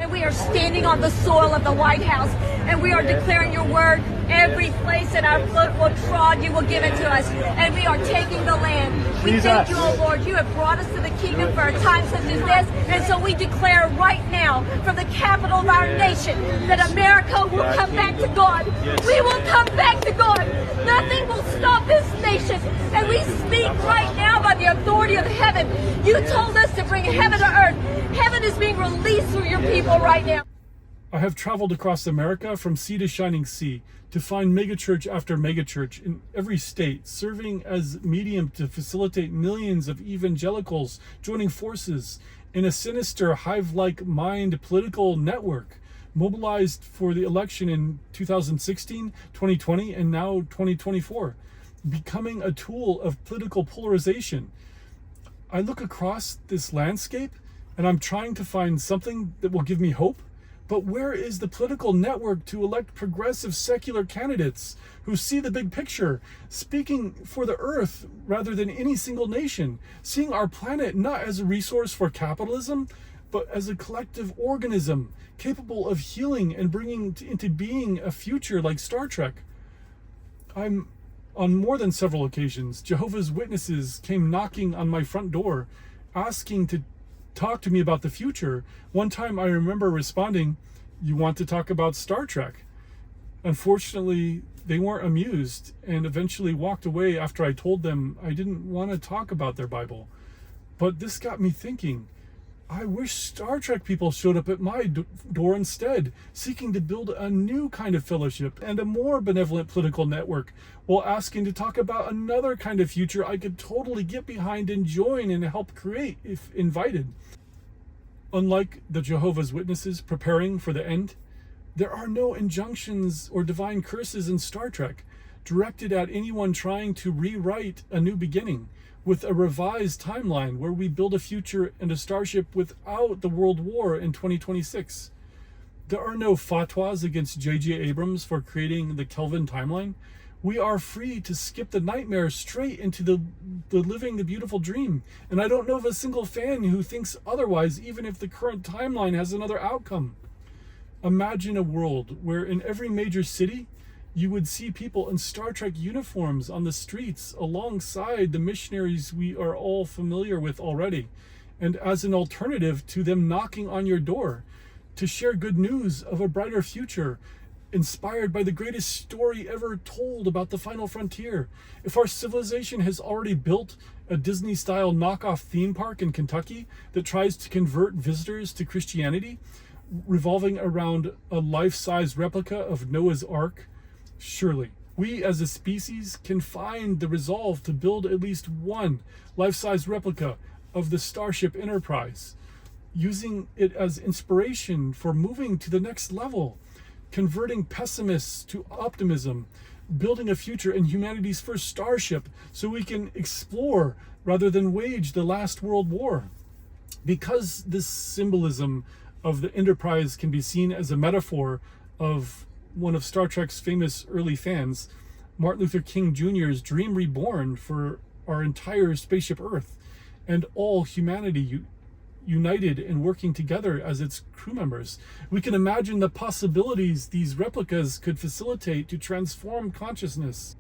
And we are standing on the soil of the White House, and we are declaring your word. Every place that our foot will trod, you will give it to us. And we are taking the land. We thank you, O Lord. You have brought us to the kingdom for a time such as this. And so we declare right now from the capital of our nation that America will come back to God. We will come back to God. Nothing will stop this nation. And we speak right now by the authority of heaven. You told us to bring heaven to earth. Heaven is being released through your people right now. I have traveled across America from sea to shining sea to find megachurch after megachurch in every state, serving as medium to facilitate millions of evangelicals joining forces in a sinister hive-like mind political network mobilized for the election in 2016, 2020, and now 2024, becoming a tool of political polarization. I look across this landscape and I'm trying to find something that will give me hope. But where is the political network to elect progressive secular candidates who see the big picture, speaking for the earth rather than any single nation, seeing our planet not as a resource for capitalism, but as a collective organism capable of healing and bringing into being a future like Star Trek? On more than several occasions, Jehovah's Witnesses came knocking on my front door, asking to talk to me about the future. One time I remember responding, "You want to talk about Star Trek?" Unfortunately, they weren't amused and eventually walked away after I told them I didn't want to talk about their Bible. But this got me thinking, I wish Star Trek people showed up at my door instead, seeking to build a new kind of fellowship and a more benevolent political network, while asking to talk about another kind of future I could totally get behind and join and help create if invited. Unlike the Jehovah's Witnesses preparing for the end, there are no injunctions or divine curses in Star Trek directed at anyone trying to rewrite a new beginning with a revised timeline where we build a future and a starship without the World War in 2026. There are no fatwas against J.J. Abrams for creating the Kelvin timeline. We are free to skip the nightmare straight into the living the beautiful dream. And I don't know of a single fan who thinks otherwise, even if the current timeline has another outcome. Imagine a world where in every major city, you would see people in Star Trek uniforms on the streets alongside the missionaries we are all familiar with already, and as an alternative to them knocking on your door to share good news of a brighter future, inspired by the greatest story ever told about the final frontier. If our civilization has already built a Disney-style knockoff theme park in Kentucky that tries to convert visitors to Christianity, revolving around a life-size replica of Noah's Ark, surely we as a species can find the resolve to build at least one life-size replica of the Starship Enterprise, using it as inspiration for moving to the next level, converting pessimists to optimism, building a future in humanity's first starship so we can explore rather than wage the last world war. Because this symbolism of the Enterprise can be seen as a metaphor of one of Star Trek's famous early fans, Martin Luther King Jr.'s dream reborn for our entire spaceship Earth and all humanity united and working together as its crew members. We can imagine the possibilities these replicas could facilitate to transform consciousness.